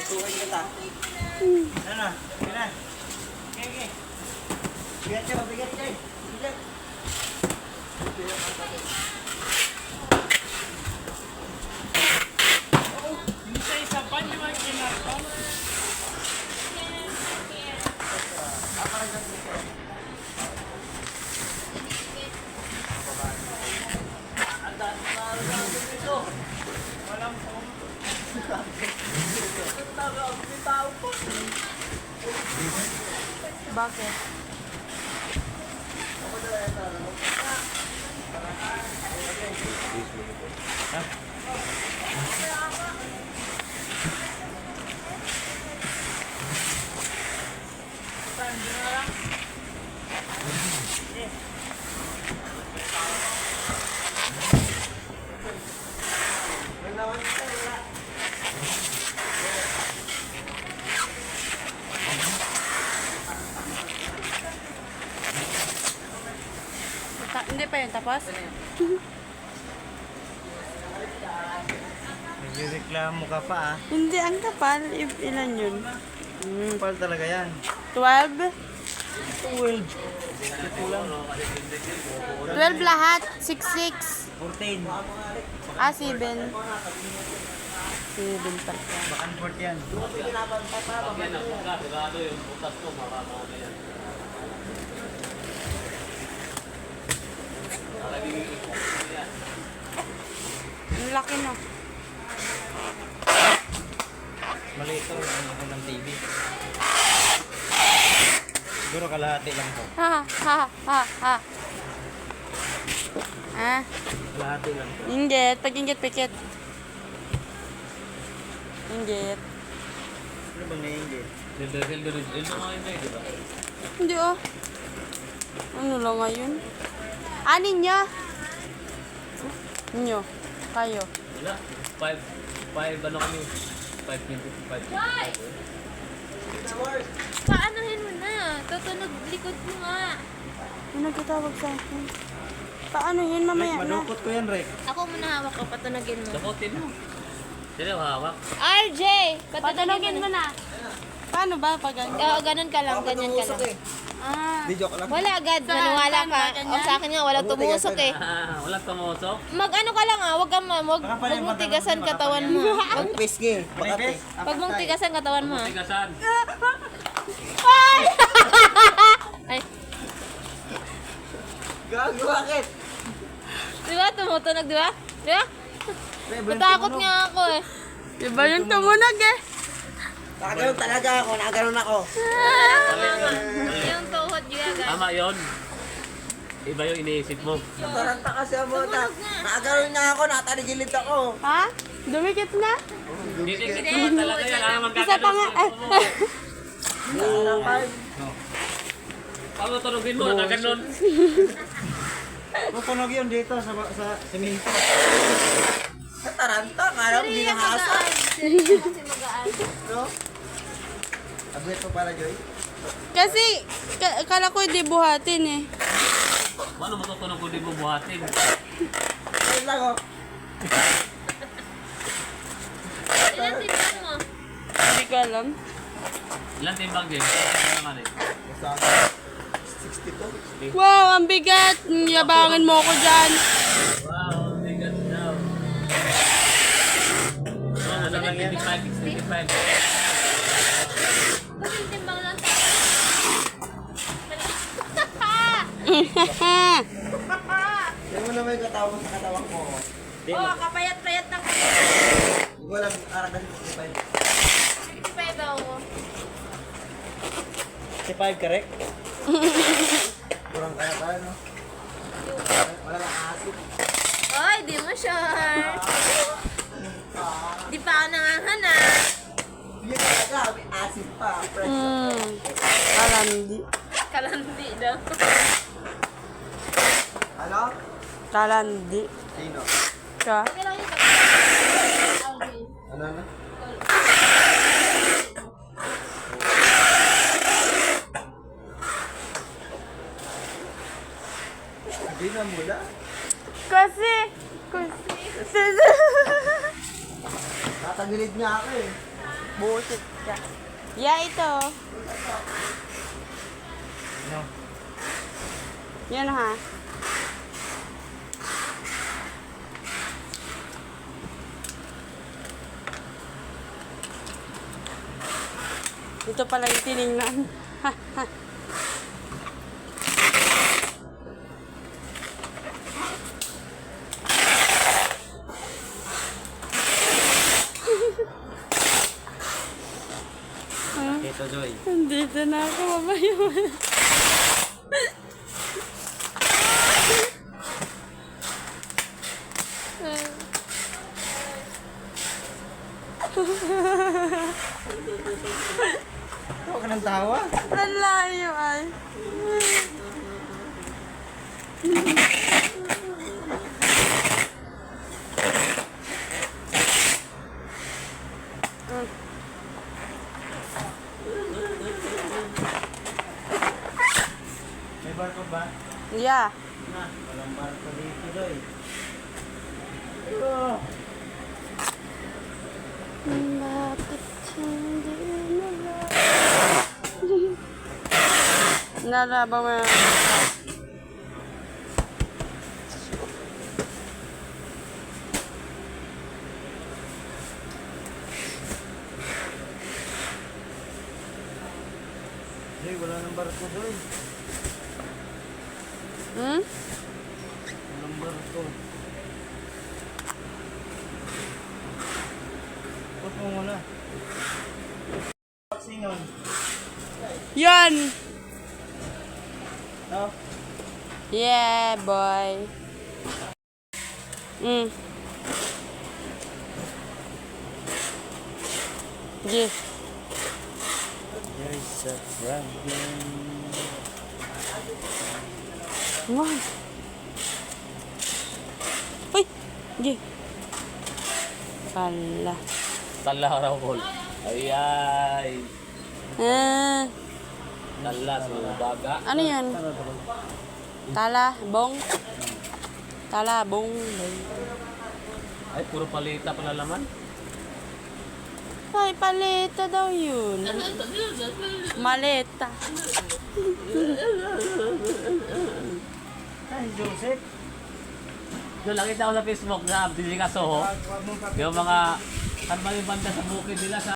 Tutukan kita. Ano? Kaya. Okay. Bigat siya, mabigat siya. Bigat. Isa pa niyo ang kinarton. Walang phone. Bakit? Hindi pa yun tapos? Nagreklamo ka pa ah. Hindi, ang kapal. Ilan yun? Kapal talaga yan. 12? 12. 12 lahat? 6-6? 14. Ah, 7. 7 pala. Bakan 14 yan. Ang laki na. Maliit to. Ano ng TV. Siguro kalahati lang to. Ha, ha, ha, ha. Ah, Kalahati lang to. inggit. Pag-inggit, pikit. Inggit. Ano bang naiingit? Hindi oh. Ano lang ngayon? Anin nyo? Nyo. Kayo. Wala. 5 ano kami? 5.25. Paanohin mo na. Tutunog likod mo nga. Ano nagkatawag sa akin? Paano yun mamaya na? Madukot ko yan, Rek. Ako muna hawak ko, patunogin mo. Dakotin mo. Sino hawak? RJ! Patunogin mo na. Paano ba pag ganyan? Oo, ganun ka lang, ganyan ka lang. Ah. Video ka lang. Wala agad, maniwala ka. O sa akin nga, walang tumusok eh. Walang tumusok. Mag-ano ka lang ah, wag mong tigasan katawan mo. Pag-face nga eh. Bakit? Wag mong tigasan katawan mo ah. Tigasan. Ay, Gago, bakit? di ba? Tumutunog, di ba? Di ba? Natakot nga ako eh. Diba yung tumunog eh? Nakaganon talaga ako. Nakaganon ako. Yung tuhod niya, guys. Tama yun. Iba yung iniisip mo. Taranta kasi ang mga. Nakaganon nga ako. Nakatanigilid ako. Ha? Dumikit na? Didikit mo talaga yan. Ayaw Isa pa nga. Paano tunugin mo? Nakaganon. Tutunog yun dito sa semento. Sa taranta. Kala mo hindi nahasa. Kasi magaan. No? Abwet mo para, Joy. Kasi, kala ko hindi buhatin eh. Paano matutunog kung di mo buhatin? Ayun lang oh. Ilan tignan mo? Hindi ko alam. Ilan timbang din? Ilan naman eh? Basta 62. Wow, ang bigat. Yabangin mo ko dyan. Wow, bigat daw. Oh, ano lang 65, 65. Kasi timbang lang sa Yan mo naman yung katawan sa katawan ko. Oh, kapayat-payat ng Hindi ko alam. Arak na 65. 65 daw mo. 65, correct? Kurang kaya tayo, no? Wala lang asin. Oy, di mo sure. Di pa ako nanganganak. Yun talaga, may asin pa. Fresh. Kalandi. Kalandi daw. Ano? Kalandi. Sino? Ka? Okay lang yung kapatid. Ano na? Hindi na mula. Kasi. Tatagilid niya ako eh. Bullshit ka. Yeah, ito. No. Yan ha. Ito pala yung tinignan. Ito, Joy. Dito na ako, mabayo. Tawa ka ng tawa. Ang layo ay. May barko ba? Yeah. Na, walang barko dito, Joy. Oh. Bakit hindi nila? Nalaba mo yan. Joy, wala nang barko, Joy. Hmm? Walang barko. Put mo muna. Singon. Yan! No? Yeah, boy. Yeah. There is a problem. Wow. Uy! Yeah. Pala. Tala raw, Paul. Ayay. Ah, Tala, subaga. ano yan? Tala, bong. Tala, bong. Ay, puro palita pala laman. Ay, paleta daw yun. Maleta. Ay, Joseph. Doon, nakita ko sa Facebook na Abdili Kasoho. Wag mong Yung mga, kan ba yung banda sa bukid nila sa